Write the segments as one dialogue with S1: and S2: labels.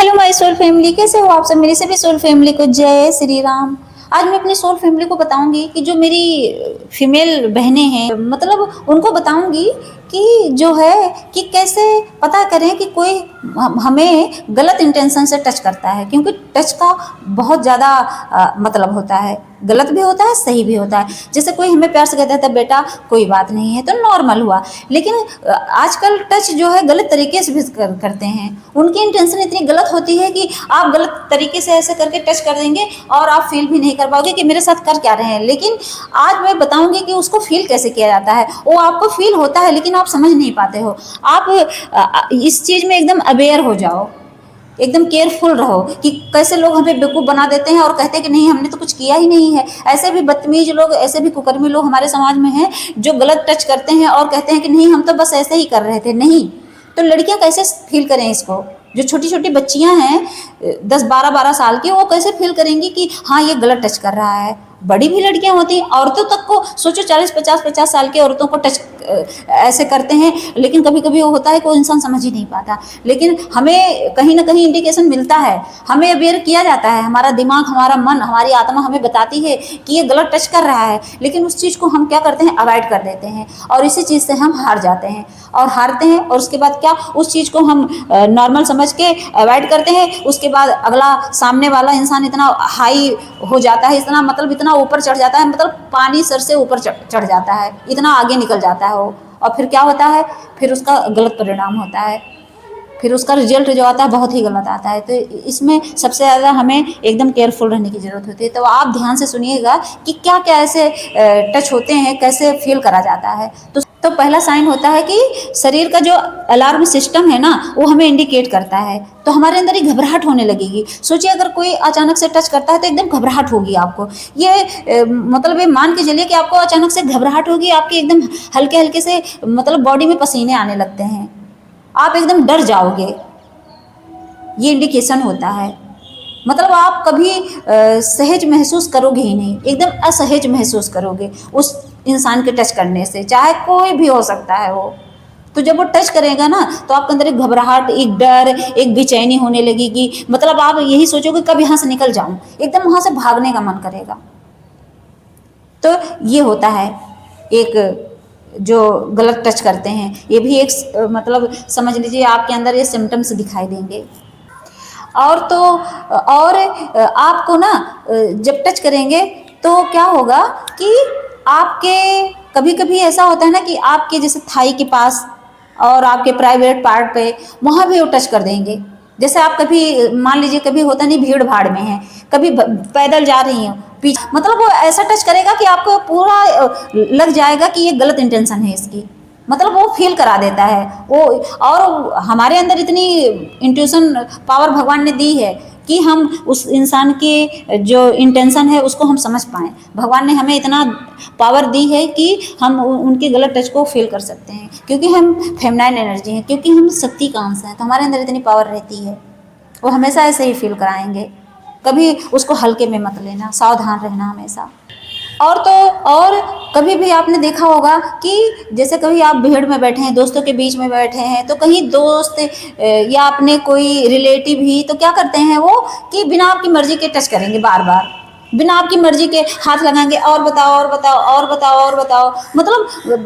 S1: Hello my soul family, कैसे हो आप सब। मेरी सभी सोल फैमिली को जय श्री राम। आज मैं अपनी सोल फैमिली को बताऊंगी कि जो मेरी फीमेल बहनें हैं, मतलब उनको बताऊंगी कि जो है कि कैसे पता करें कि कोई हमें गलत इंटेंशन से टच करता है, क्योंकि टच का बहुत ज़्यादा मतलब होता है, गलत भी होता है सही भी होता है। जैसे कोई हमें प्यार से कहता है तो बेटा कोई बात नहीं है, तो नॉर्मल हुआ। लेकिन आजकल टच जो है गलत तरीके से भी करते हैं। उनकी इंटेंशन इतनी गलत होती है कि आप गलत तरीके से ऐसे करके टच कर देंगे और आप फील भी नहीं कर पाओगे कि मेरे साथ कर क्या रहे हैं। लेकिन आज मैं बताऊंगी कि उसको फील कैसे किया जाता है। वो आपको फील होता है लेकिन आप समझ नहीं पाते हो। आप इस चीज़ में एकदम अवेयर हो जाओ, एकदम केयरफुल रहो कि कैसे लोग हमें बेवकूफ़ बना देते हैं और कहते हैं कि नहीं हमने तो कुछ किया ही नहीं है। ऐसे भी बदतमीज लोग, ऐसे भी कुकर्मी लोग हमारे समाज में हैं जो गलत टच करते हैं और कहते हैं कि नहीं हम तो बस ऐसे ही कर रहे थे। नहीं, तो लड़कियां कैसे फील करें इसको। जो छोटी छोटी बच्चियां हैं 10-12 साल की, वो कैसे फील करेंगी कि हाँ ये गलत टच कर रहा है। बड़ी भी लड़कियां होती हैं, औरतों तक को सोचो 40-50 साल की औरतों को टच ऐसे करते हैं। लेकिन कभी कभी वो होता है कोई इंसान समझ ही नहीं पाता। लेकिन हमें कहीं ना कहीं इंडिकेशन मिलता है, हमें अवेयर किया जाता है, हमारा दिमाग, हमारा मन, हमारी आत्मा हमें बताती है कि ये गलत टच कर रहा है। लेकिन उस चीज़ को हम क्या करते हैं, अवॉइड कर देते हैं और इसी चीज़ से हम हार जाते हैं और हारते हैं। और उसके बाद क्या, उस चीज़ को हम नॉर्मल समझ के अवॉइड करते हैं। उसके बाद अगला सामने वाला इंसान इतना हाई हो जाता है, इतना मतलब इतना ऊपर चढ़ जाता है, मतलब पानी सर से ऊपर चढ़ जाता है, इतना आगे निकल जाता है वो। और फिर क्या होता है, फिर उसका गलत परिणाम होता है, फिर उसका रिजल्ट जो आता है बहुत ही गलत आता है। तो इसमें सबसे ज़्यादा हमें एकदम केयरफुल रहने की ज़रूरत होती है। तो आप ध्यान से सुनिएगा कि क्या क्या ऐसे टच होते हैं, कैसे फील करा जाता है। तो पहला साइन होता है कि शरीर का जो अलार्म सिस्टम है ना, वो हमें इंडिकेट करता है। तो हमारे अंदर ही घबराहट होने लगेगी। सोचिए अगर कोई अचानक से टच करता है तो एकदम घबराहट होगी आपको। ये मतलब ये मान के चलिए कि आपको अचानक से घबराहट होगी, आपके एकदम हल्के हल्के से मतलब बॉडी में पसीने आने लगते हैं, आप एकदम डर जाओगे। ये इंडिकेशन होता है। मतलब आप कभी सहज महसूस करोगे ही नहीं, एकदम असहज महसूस करोगे उस इंसान के टच करने से, चाहे कोई भी हो सकता है वो। तो जब वो टच करेगा ना, तो आपके अंदर एक घबराहट, एक डर, एक बेचैनी होने लगेगी। मतलब आप यही सोचोगे कब यहाँ से निकल जाऊं, एकदम वहां से भागने का मन करेगा। तो ये होता है एक जो गलत टच करते हैं, ये भी एक मतलब समझ लीजिए आपके अंदर ये सिम्टम्स दिखाई देंगे। और तो और आपको ना जब टच करेंगे तो क्या होगा कि आपके कभी कभी ऐसा होता है ना कि आपके जैसे थाई के पास और आपके प्राइवेट पार्ट पे वहाँ भी वो टच कर देंगे। जैसे आप कभी मान लीजिए कभी होता नहीं भीड़ भाड़ में है, कभी पैदल जा रही हैं पीछे, मतलब वो ऐसा टच करेगा कि आपको पूरा लग जाएगा कि ये गलत इंटेंशन है इसकी। मतलब वो फील करा देता है वो। और हमारे अंदर इतनी इंट्यूशन पावर भगवान ने दी है कि हम उस इंसान की जो इंटेंशन है उसको हम समझ पाएँ। भगवान ने हमें इतना पावर दी है कि हम उनके गलत टच को फील कर सकते हैं, क्योंकि हम फेमिनाइन एनर्जी हैं, क्योंकि हम शक्ति का अंश हैं। तो हमारे अंदर इतनी पावर रहती है, वो हमेशा ऐसे ही फील कराएंगे। कभी उसको हल्के में मत लेना, सावधान रहना हमेशा। और तो और कभी भी आपने देखा होगा कि जैसे कभी आप भीड़ में बैठे हैं, दोस्तों के बीच में बैठे हैं, तो कहीं दोस्त या अपने कोई रिलेटिव ही तो क्या करते हैं वो कि बिना आपकी मर्जी के टच करेंगे, बार बार बिना आपकी मर्जी के हाथ लगाएंगे, और बताओ और बताओ और बताओ और बताओ।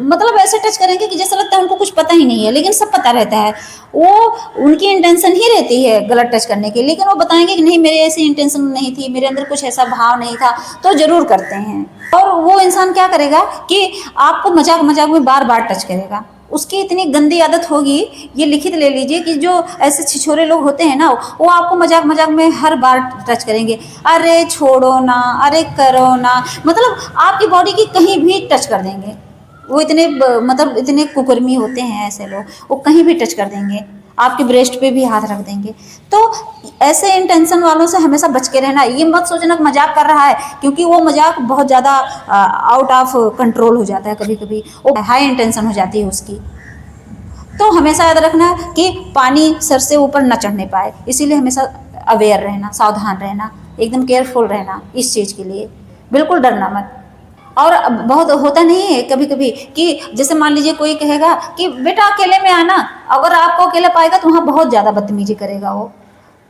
S1: मतलब ऐसे टच करेंगे कि जैसा लगता है उनको कुछ पता ही नहीं है, लेकिन सब पता रहता है। वो उनकी इंटेंशन ही रहती है गलत टच करने की, लेकिन वो बताएंगे कि नहीं मेरे ऐसी इंटेंशन नहीं थी, मेरे अंदर कुछ ऐसा भाव नहीं था, तो जरूर करते हैं। और वो इंसान क्या करेगा कि आपको मजाक मजाक में बार बार टच करेगा। उसकी इतनी गंदी आदत होगी, ये लिखित ले लीजिए कि जो ऐसे छिछोरे लोग होते हैं ना, वो आपको मजाक मजाक में हर बार टच करेंगे। अरे छोड़ो ना, अरे करो ना, मतलब आपकी बॉडी की कहीं भी टच कर देंगे। वो इतने मतलब इतने कुकर्मी होते हैं ऐसे लोग, वो कहीं भी टच कर देंगे, आपके ब्रेस्ट पे भी हाथ रख देंगे। तो ऐसे इंटेंशन वालों से हमेशा बच के रहना। ये मत सोचना कि मजाक कर रहा है, क्योंकि वो मजाक बहुत ज़्यादा आउट ऑफ कंट्रोल हो जाता है, कभी कभी वो हाई इंटेंशन हो जाती है उसकी। तो हमेशा याद रखना कि पानी सर से ऊपर न चढ़ने पाए, इसीलिए हमेशा अवेयर रहना, सावधान रहना, एकदम केयरफुल रहना इस चीज़ के लिए। बिल्कुल डरना मत। और बहुत होता नहीं है कभी कभी कि जैसे मान लीजिए कोई कहेगा कि बेटा अकेले में आना, अगर आपको अकेले पाएगा तो वहाँ बहुत ज़्यादा बदतमीजी करेगा वो।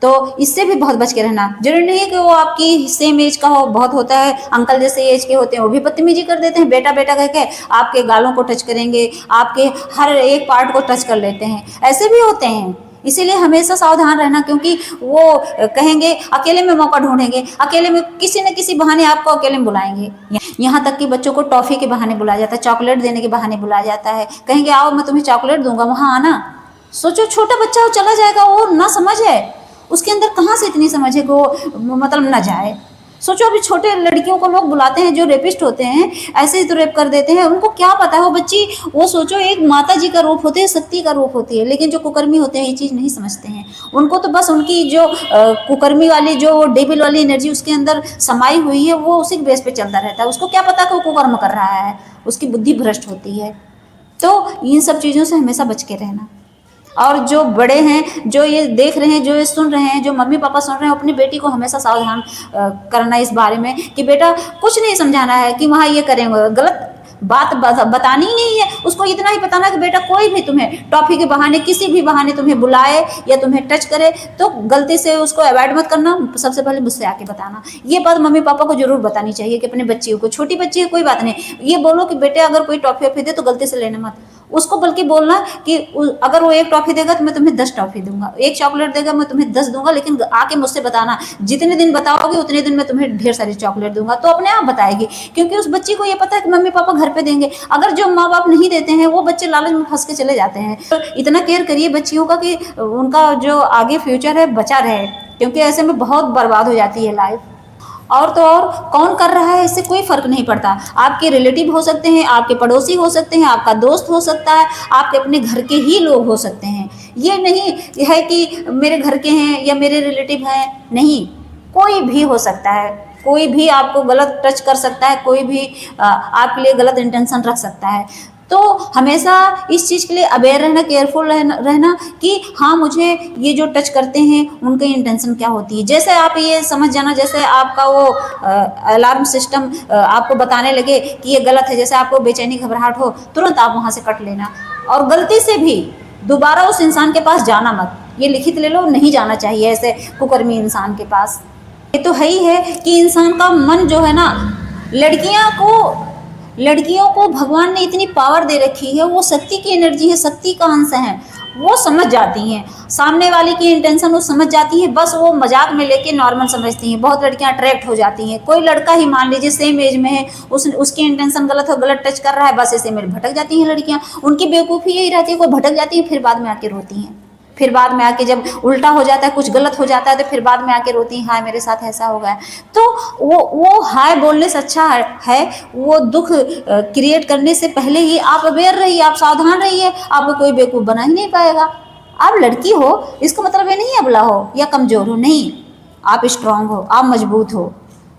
S1: तो इससे भी बहुत बच के रहना। जरूरी नहीं है कि वो आपकी सेम एज का हो, बहुत होता है अंकल जैसे एज के होते हैं वो भी बदतमीजी कर देते हैं, बेटा बेटा कह के आपके गालों को टच करेंगे, आपके हर एक पार्ट को टच कर लेते हैं, ऐसे भी होते हैं। इसीलिए हमेशा सावधान रहना, क्योंकि वो कहेंगे अकेले में मौका ढूंढेंगे, अकेले में किसी न किसी बहाने आपको अकेले में बुलाएंगे। यहाँ तक कि बच्चों को टॉफी के बहाने बुलाया जाता है, चॉकलेट देने के बहाने बुलाया जाता है, कहेंगे आओ मैं तुम्हें चॉकलेट दूंगा, वहाँ आना। सोचो छोटा बच्चा वो चला जाएगा, वो ना समझ है, उसके अंदर कहाँ से इतनी समझ है कि वो मतलब ना जाए। सोचो अभी छोटे लड़कियों को लोग बुलाते हैं जो रेपिस्ट होते हैं, ऐसे ही तो रेप कर देते हैं, उनको क्या पता है वो बच्ची, वो सोचो एक माता जी का रूप होती है, शक्ति का रूप होती है, लेकिन जो कुकर्मी होते हैं ये चीज़ नहीं समझते हैं। उनको तो बस उनकी जो कुकर्मी वाली जो डेविल वाली एनर्जी उसके अंदर समाई हुई है वो उसी बेस पे चलता रहता है, उसको क्या पता कि वो कुकर्म कर रहा है, उसकी बुद्धि भ्रष्ट होती है। तो इन सब चीज़ों से हमेशा बच के रहना। और जो बड़े हैं, जो ये देख रहे हैं, जो ये सुन रहे हैं, जो मम्मी पापा सुन रहे हैं, अपनी बेटी को हमेशा सावधान करना इस बारे में कि बेटा कुछ नहीं समझाना है कि वहाँ ये करेंगे, गलत बात बतानी ही नहीं है, उसको इतना ही बताना कि बेटा कोई भी तुम्हें टॉफी के बहाने किसी भी बहाने तुम्हें बुलाए या तुम्हें टच करे तो गलती से उसको अवॉइड मत करना, सबसे पहले मुझसे आके बताना। ये बात मम्मी पापा को जरूर बतानी चाहिए कि अपने बच्चियों को, छोटी बच्ची है कोई बात नहीं, ये बोलो कि बेटे अगर कोई टॉफी वॉफी दे तो गलती से लेना मत, उसको बल्कि बोलना कि अगर वो एक टॉफी देगा तो मैं तुम्हें 10 टॉफी दूंगा, एक चॉकलेट देगा मैं तुम्हें 10 दूंगा, लेकिन आके मुझसे बताना, जितने दिन बताओगे उतने दिन मैं तुम्हें ढेर सारी चॉकलेट दूंगा। तो अपने आप बताएगी, क्योंकि उस बच्ची को ये पता है कि मम्मी पापा घर पे देंगे। अगर जो माँ बाप नहीं देते हैं वो बच्चे लालच में फंस के चले जाते हैं। तो इतना केयर करिए बच्चियों का कि उनका जो आगे फ्यूचर है बचा रहे, क्योंकि ऐसे में बहुत बर्बाद हो जाती है लाइफ। और तो और कौन कर रहा है इससे कोई फर्क नहीं पड़ता, आपके रिलेटिव हो सकते हैं, आपके पड़ोसी हो सकते हैं, आपका दोस्त हो सकता है, आपके अपने घर के ही लोग हो सकते हैं। ये नहीं है कि मेरे घर के हैं या मेरे रिलेटिव हैं, नहीं, कोई भी हो सकता है, कोई भी आपको गलत टच कर सकता है, कोई भी आपके लिए गलत इंटेंशन रख सकता है। तो हमेशा इस चीज़ के लिए अवेयर रहना, केयरफुल रहना कि हाँ मुझे ये जो टच करते हैं उनकी इंटेंशन क्या होती है। जैसे आप ये समझ जाना, जैसे आपका वो अलार्म सिस्टम आपको बताने लगे कि ये गलत है, जैसे आपको बेचैनी घबराहट हो तुरंत आप वहाँ से कट लेना, और गलती से भी दोबारा उस इंसान के पास जाना मत, ये लिखित ले लो, नहीं जाना चाहिए ऐसे कुकर्मी इंसान के पास। ये तो है ही है कि इंसान का मन जो है ना, लड़कियों को भगवान ने इतनी पावर दे रखी है, वो शक्ति की एनर्जी है, शक्ति का अंश है, वो समझ जाती हैं सामने वाले की इंटेंशन, वो समझ जाती है, बस वो मजाक में लेके नॉर्मल समझती हैं। बहुत लड़कियां अट्रैक्ट हो जाती हैं, कोई लड़का ही मान लीजिए सेम एज में है, उसकी इंटेंशन गलत हो, गलत टच कर रहा है, बस ऐसे में भटक जाती हैं लड़कियां। उनकी बेवकूफ़ी यही रहती है, कोई भटक जाती है, फिर बाद में आके रोती हैं, फिर बाद में आके जब उल्टा हो जाता है, कुछ गलत हो जाता है, तो फिर बाद में आके रोती हैं, हाय मेरे साथ ऐसा हो गया। तो वो हाय बोलने से अच्छा है वो दुख क्रिएट करने से पहले ही आप अवेयर रहिए, आप सावधान रहिए, आपको कोई बेवकूफ़ बना ही नहीं पाएगा। आप लड़की हो इसका मतलब ये नहीं अबला हो या कमज़ोर हो, नहीं, आप स्ट्रांग हो, आप मजबूत हो।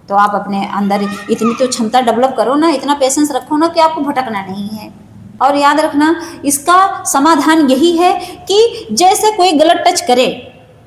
S1: तो आप अपने अंदर इतनी तो क्षमता डेवलप करो ना, इतना पेशेंस रखो ना कि आपको भटकना नहीं है। और याद रखना इसका समाधान यही है कि जैसे कोई गलत टच करे,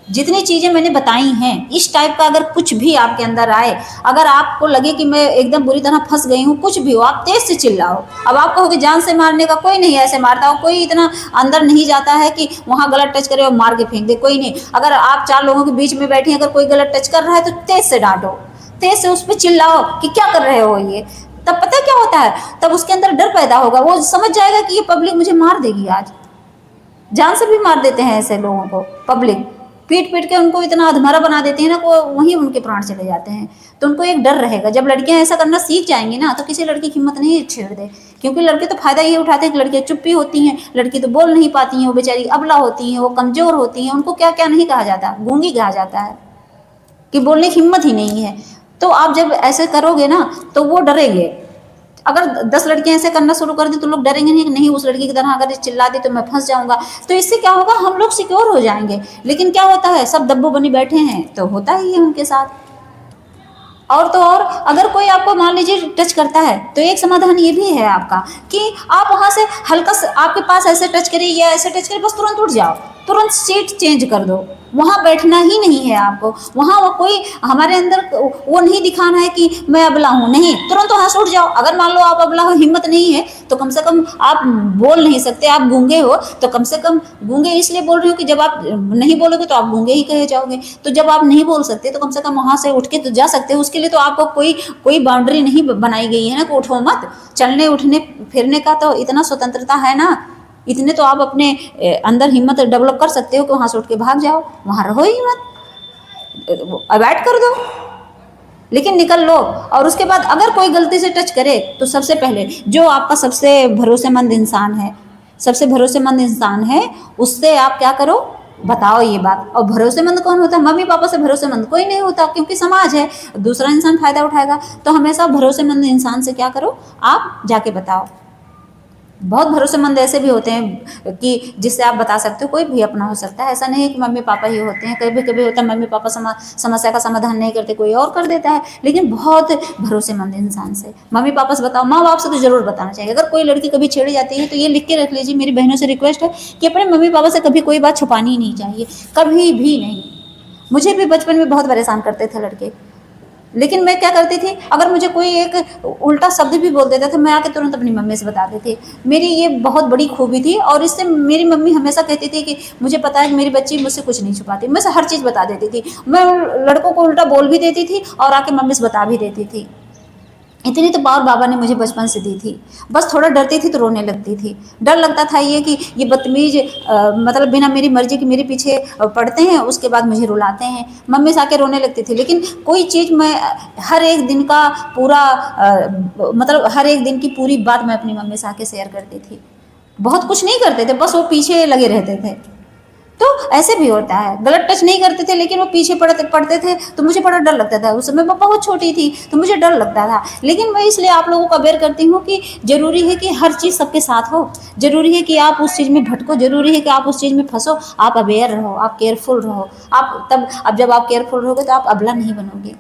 S1: जितनी चीज़ें मैंने बताई हैं इस टाइप का अगर कुछ भी आपके अंदर आए, अगर आपको लगे कि मैं एकदम बुरी तरह फंस गई हूँ, कुछ भी हो, आप तेज से चिल्लाओ। अब आप कहोगे जान से मारने का, कोई नहीं ऐसे मारता हो, कोई इतना अंदर नहीं जाता है कि वहाँ गलत टच करे और मार के फेंक दे, कोई नहीं। अगर आप 4 लोगों के बीच में बैठी, अगर कोई गलत टच कर रहा है तो तेज से डांटो, तेज से उस पर चिल्लाओ कि क्या कर रहे हो ये। तब पता क्या होता है, तब उसके अंदर डर पैदा होगा, वो समझ जाएगा कि ये पब्लिक मुझे मार देगी, आज जान से भी मार देते हैं ऐसे लोगों को, पब्लिक पीट पीट के उनको इतना अधमरा बना देती है ना, को वहीं उनके प्राण चले जाते हैं। तो उनको एक डर रहेगा, जब लड़कियां ऐसा करना सीख जाएंगी ना तो किसी लड़की की हिम्मत नहीं छेड़ दे, क्योंकि लड़के तो फायदा ये उठाते हैं कि लड़कियां चुप्पी होती हैं, लड़की तो बोल नहीं पाती हैं, वो बेचारी अबला होती हैं, वो कमजोर होती हैं, उनको क्या क्या नहीं कहा जाता, गूंगी कहा जाता है कि बोलने की हिम्मत ही नहीं है। तो आप जब ऐसे करोगे ना तो वो डरेंगे। अगर 10 लड़कियां ऐसे करना शुरू कर दी तो लोग डरेंगे नहीं कि नहीं उस लड़की की तरह अगर चिल्ला दी तो मैं फंस जाऊंगा। तो इससे क्या होगा, हम लोग सिक्योर हो जाएंगे। लेकिन क्या होता है, सब दब्बू बनी बैठे हैं तो होता ही है उनके साथ। और तो और अगर कोई आपको मान लीजिए टच करता है तो एक समाधान ये भी है आपका कि आप वहां से हल्का से आपके पास ऐसे टच करे या ऐसे टच करे, बस तुरंत उठ जाओ, तुरंत सीट चेंज कर दो, वहाँ बैठना ही नहीं है आपको। वहाँ वो कोई हमारे अंदर वो नहीं दिखाना है कि मैं अबला हूँ, नहीं, तुरंत वहाँ से उठ जाओ। अगर मान लो आप अबला हो, हिम्मत नहीं है, तो कम से कम आप बोल नहीं सकते, आप गूंगे हो, तो कम से कम गूंगे इसलिए बोल रही हो कि जब आप नहीं बोलोगे तो आप गूंगे ही कहे जाओगे। तो जब आप नहीं बोल सकते तो कम से कम वहाँ से उठ के तो जा सकते हो। उसके लिए तो आपको कोई बाउंड्री नहीं बनाई गई है ना कि उठो मत। चलने उठने फिरने का तो इतना स्वतंत्रता है ना, इतने तो आप अपने अंदर हिम्मत डेवलप कर सकते हो कि वहाँ से उठ के भाग जाओ, वहाँ रहो ही मत, अवॉइड कर दो, लेकिन निकल लो। और उसके बाद अगर कोई गलती से टच करे तो सबसे पहले जो आपका सबसे भरोसेमंद इंसान है, सबसे भरोसेमंद इंसान है, उससे आप क्या करो, बताओ ये बात। और भरोसेमंद कौन होता है? मम्मी पापा से भरोसेमंद कोई नहीं होता, क्योंकि समाज है, दूसरा इंसान फायदा उठाएगा। तो हमेशा भरोसेमंद इंसान से क्या करो, आप जाके बताओ। बहुत भरोसेमंद ऐसे भी होते हैं कि जिससे आप बता सकते हो, कोई भी अपना हो सकता है, ऐसा नहीं है कि मम्मी पापा ही होते हैं। कभी कभी होता है मम्मी पापा समस्या का समाधान नहीं करते, कोई और कर देता है। लेकिन बहुत भरोसेमंद इंसान से, मम्मी पापा से बताओ, माँ बाप से तो जरूर बताना चाहिए। अगर कोई लड़की कभी छेड़ी जाती है तो ये लिख के रख लीजिए, मेरी बहनों से रिक्वेस्ट है कि अपने मम्मी पापा से कभी कोई बात छुपानी ही नहीं चाहिए, कभी भी नहीं। मुझे भी बचपन में बहुत परेशान करते थे लड़के, लेकिन मैं क्या करती थी, अगर मुझे कोई एक उल्टा शब्द भी बोल देता था, मैं आके तुरंत अपनी मम्मी से बता देती थी। मेरी ये बहुत बड़ी खूबी थी, और इससे मेरी मम्मी हमेशा कहती थी कि मुझे पता है कि मेरी बच्ची मुझसे कुछ नहीं छुपाती, मैं से हर चीज़ बता देती थी। मैं लड़कों को उल्टा बोल भी देती थी और आके मम्मी से बता भी देती थी। इतनी तो पावर बाबा ने मुझे बचपन से दी थी। बस थोड़ा डरती थी तो रोने लगती थी। डर लगता था ये कि ये बदतमीज मतलब बिना मेरी मर्जी के मेरे पीछे पड़ते हैं, उसके बाद मुझे रुलाते हैं। मम्मी से आके रोने लगती थी। लेकिन कोई चीज़ मैं हर एक दिन का पूरा मतलब हर एक दिन की पूरी बात मैं अपनी मम्मी से आके शेयर करती थी। बहुत कुछ नहीं करते थे, बस वो पीछे लगे रहते थे। तो ऐसे भी होता है, गलत टच नहीं करते थे लेकिन वो पीछे पड़ते थे, तो मुझे बड़ा डर लगता था। उस समय मैं बहुत छोटी थी तो मुझे डर लगता था। लेकिन मैं इसलिए आप लोगों को अवेयर करती हूँ कि जरूरी है कि हर चीज़ सबके साथ हो, जरूरी है कि आप उस चीज़ में भटको, जरूरी है कि आप उस चीज़ में फंसो। आप अवेयर रहो, आप केयरफुल रहो। आप तब, अब जब आप केयरफुल रहोगे तो आप अबला नहीं बनोगे।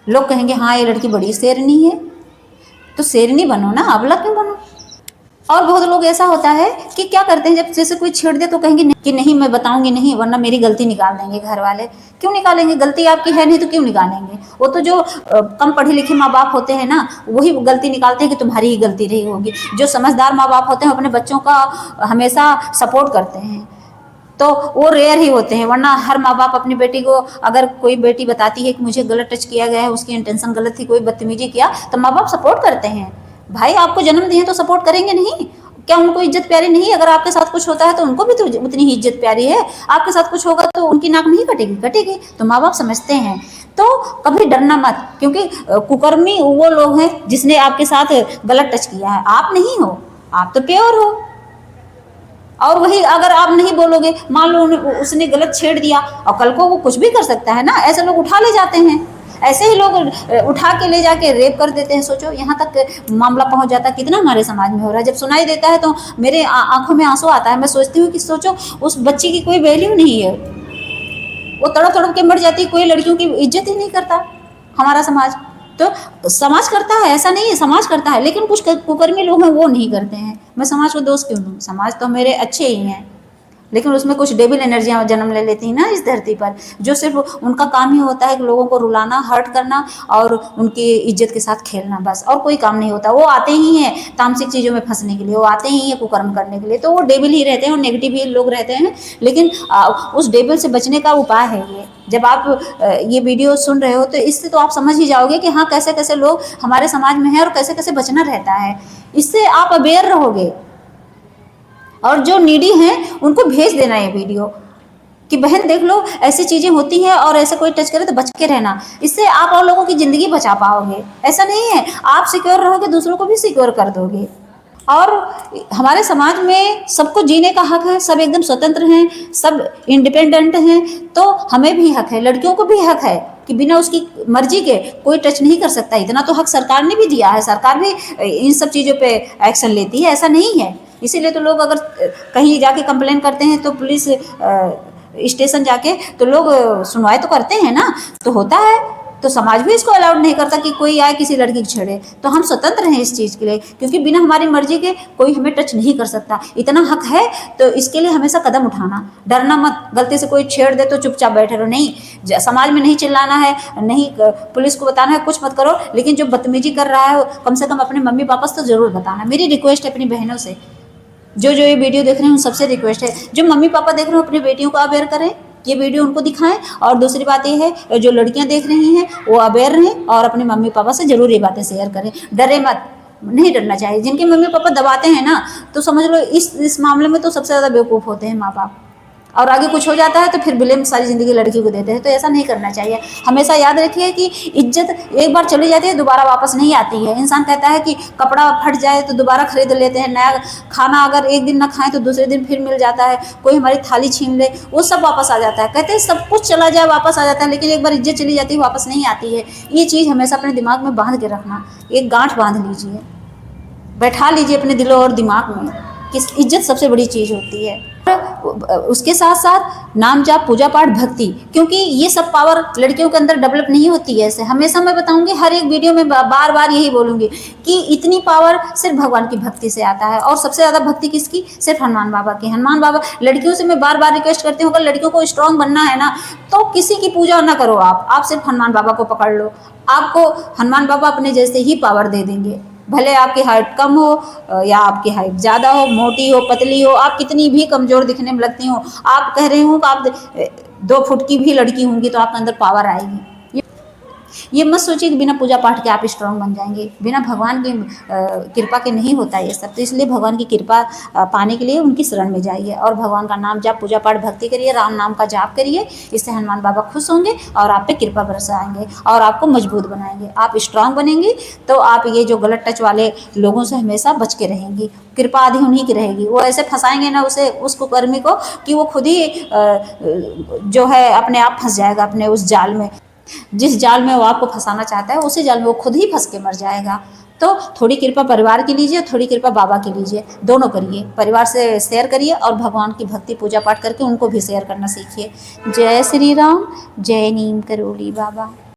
S1: लोग कहेंगे हाँ ये लड़की बड़ी शेरनी है, तो शेरनी बनो ना, अबला क्यों बनो। और बहुत लोग ऐसा होता है कि क्या करते हैं, जब जैसे कोई छेड़ दे तो कहेंगे नहीं, कि नहीं मैं बताऊंगी नहीं, वरना मेरी गलती निकाल देंगे घर वाले। क्यों निकालेंगे? गलती आपकी है नहीं तो क्यों निकालेंगे? वो तो जो कम पढ़े लिखे माँ बाप होते हैं ना, वही गलती निकालते हैं कि तुम्हारी ही गलती रही होगी। जो समझदार माँ बाप होते हैं अपने बच्चों का हमेशा सपोर्ट करते हैं, तो वो रेयर ही होते हैं। वरना हर माँ बाप अपनी बेटी को, अगर कोई बेटी बताती है कि मुझे गलत टच किया गया है, उसकी इंटेंशन गलत थी, कोई बदतमीजी किया, तो माँ बाप सपोर्ट करते हैं। भाई आपको जन्म दिए तो सपोर्ट करेंगे नहीं? क्या उनको इज्जत प्यारी नहीं? अगर आपके साथ कुछ होता है तो उनको भी तो उतनी ही इज्जत प्यारी है। आपके साथ कुछ होगा तो उनकी नाक नहीं कटेगी? कटेगी। तो माँ बाप समझते हैं। तो कभी डरना मत, क्योंकि कुकर्मी वो लोग हैं जिसने आपके साथ गलत टच किया है, आप नहीं हो, आप तो प्योर हो। और वही अगर आप नहीं बोलोगे, मान लो उसने गलत छेड़ दिया, और कल को वो कुछ भी कर सकता है ना, ऐसे लोग उठा ले जाते हैं। ऐसे ही लोग उठा के ले जाके रेप कर देते हैं। सोचो यहाँ तक मामला पहुंच जाता है, कितना हमारे समाज में हो रहा है। जब सुनाई देता है तो मेरे आंखों में आंसू आता है। मैं सोचती हूँ कि सोचो उस बच्ची की कोई वैल्यू नहीं है, वो तड़प तड़प के मर जाती है, कोई लड़कियों की इज्जत ही नहीं करता हमारा समाज। तो समाज करता है, ऐसा नहीं है, समाज करता है, लेकिन कुछ कुकर्मी लोग हैं वो नहीं करते हैं। मैं समाज को दोष क्यों दूँ? समाज तो मेरे अच्छे ही हैं, लेकिन उसमें कुछ डेविल एनर्जियाँ जन्म ले लेती हैं ना इस धरती पर, जो सिर्फ उनका काम ही होता है कि लोगों को रुलाना, हर्ट करना और उनकी इज्जत के साथ खेलना, बस, और कोई काम नहीं होता। वो आते ही हैं तामसिक चीज़ों में फंसने के लिए, वो आते ही हैं कुकर्म करने के लिए। तो वो डेविल ही रहते हैं और नेगेटिव ही लोग रहते हैं। लेकिन उस डेविल से बचने का उपाय है ये। जब आप ये वीडियो सुन रहे हो तो इससे तो आप समझ ही जाओगे कि हाँ कैसे कैसे लोग हमारे समाज में हैं और कैसे कैसे बचना रहता है। इससे आप अवेयर रहोगे। और जो नीडी हैं उनको भेज देना ये वीडियो कि बहन देख लो ऐसी चीज़ें होती हैं, और ऐसा कोई टच करे तो बच के रहना। इससे आप और लोगों की ज़िंदगी बचा पाओगे। ऐसा नहीं है, आप सिक्योर रहोगे दूसरों को भी सिक्योर कर दोगे। और हमारे समाज में सबको जीने का हक है, सब एकदम स्वतंत्र हैं, सब इंडिपेंडेंट हैं। तो हमें भी हक है, लड़कियों को भी हक है कि बिना उसकी मर्जी के कोई टच नहीं कर सकता। इतना तो हक सरकार ने भी दिया है, सरकार भी इन सब चीज़ों पे एक्शन लेती है, ऐसा नहीं है। इसीलिए तो लोग अगर कहीं जाके कंप्लेन करते हैं तो पुलिस स्टेशन जाके तो लोग सुनवाई तो करते हैं ना, तो होता है। तो समाज भी इसको अलाउड नहीं करता कि कोई आए किसी लड़की को छेड़े। तो हम स्वतंत्र हैं इस चीज़ के लिए, क्योंकि बिना हमारी मर्जी के कोई हमें टच नहीं कर सकता। इतना हक है तो इसके लिए हमेशा कदम उठाना, डरना मत। गलती से कोई छेड़ दे तो चुपचाप बैठे रहो, नहीं, समाज में नहीं चिल्लाना है, नहीं पुलिस को बताना है, कुछ मत करो। लेकिन जो बदतमीजी कर रहा है कम से कम अपने मम्मी पापा से तो जरूर बताना। मेरी रिक्वेस्ट है अपनी बहनों से, जो ये वीडियो देख रहे हैं उन सबसे रिक्वेस्ट है, जो मम्मी पापा देख रहे हो अपनी बेटियों को अवेयर करें, ये वीडियो उनको दिखाएं। और दूसरी बात ये है, जो लड़कियां देख रही हैं वो अवेयर रहें और अपने मम्मी पापा से जरूर ये बातें शेयर करें। डरे मत, नहीं डरना चाहिए। जिनके मम्मी पापा दबाते हैं ना, तो समझ लो इस मामले में तो सबसे ज़्यादा बेवकूफ़ होते हैं माँ बाप। और आगे कुछ हो जाता है तो फिर ब्लेम सारी ज़िंदगी लड़की को देते हैं, तो ऐसा नहीं करना चाहिए। हमेशा याद रखिए कि इज्जत एक बार चली जाती है दोबारा वापस नहीं आती है। इंसान कहता है कि कपड़ा फट जाए तो दोबारा खरीद लेते हैं, नया खाना अगर एक दिन ना खाएं तो दूसरे दिन फिर मिल जाता है, कोई हमारी थाली छीन ले वो सब वापस आ जाता है। कहते हैं सब कुछ चला जाए वापस आ जाता है, लेकिन एक बार इज्जत चली जाती है वापस नहीं आती है। ये चीज़ हमेशा अपने दिमाग में बांध के रखना, एक गांठ बांध लीजिए, बैठा लीजिए अपने दिलो और दिमाग में कि इज्जत सबसे बड़ी चीज़ होती है। उसके साथ साथ नाम जाप, पूजा पाठ, भक्ति, क्योंकि ये सब पावर लड़कियों के अंदर डेवलप नहीं होती है। ऐसे हमेशा मैं बताऊंगी, हर एक वीडियो में बार बार यही बोलूंगी कि इतनी पावर सिर्फ भगवान की भक्ति से आता है। और सबसे ज़्यादा भक्ति किसकी? सिर्फ हनुमान बाबा की। हनुमान बाबा, लड़कियों से मैं बार बार रिक्वेस्ट करती हूँ, अगर लड़कियों को स्ट्रांग बनना है ना तो किसी की पूजा ना करो, आप सिर्फ हनुमान बाबा को पकड़ लो। आपको हनुमान बाबा अपने जैसे ही पावर दे देंगे। भले आपकी हाइट कम हो या आपकी हाइट ज़्यादा हो, मोटी हो, पतली हो, आप कितनी भी कमज़ोर दिखने में लगती हो, आप कह रहे हो कि आप 2 फुट की भी लड़की होंगी तो आपके अंदर पावर आएगी। ये मत सोचिए कि बिना पूजा पाठ के आप स्ट्रांग बन जाएंगे। बिना भगवान की कृपा के नहीं होता ये सब। तो इसलिए भगवान की कृपा पाने के लिए उनकी शरण में जाइए और भगवान का नाम जाप, पूजा पाठ, भक्ति करिए, राम नाम का जाप करिए। इससे हनुमान बाबा खुश होंगे और आप पे कृपा बरसाएंगे और आपको मजबूत बनाएंगे। आप स्ट्रांग बनेंगी तो आप ये जो गलत टच वाले लोगों से हमेशा बच के रहेंगी। कृपा आधी उन्हीं की रहेगी। वो ऐसे फंसाएंगे ना उसको कर्मी को कि वो खुद ही जो है अपने आप फंस जाएगा अपने उस जाल में। जिस जाल में वो आपको फंसाना चाहता है उसी जाल में वो खुद ही फंस के मर जाएगा। तो थोड़ी कृपा परिवार की लीजिए, थोड़ी कृपा बाबा की लीजिए, दोनों करिए। परिवार से शेयर करिए और भगवान की भक्ति पूजा पाठ करके उनको भी शेयर करना सीखिए। जय श्री राम, जय नीम करोली बाबा।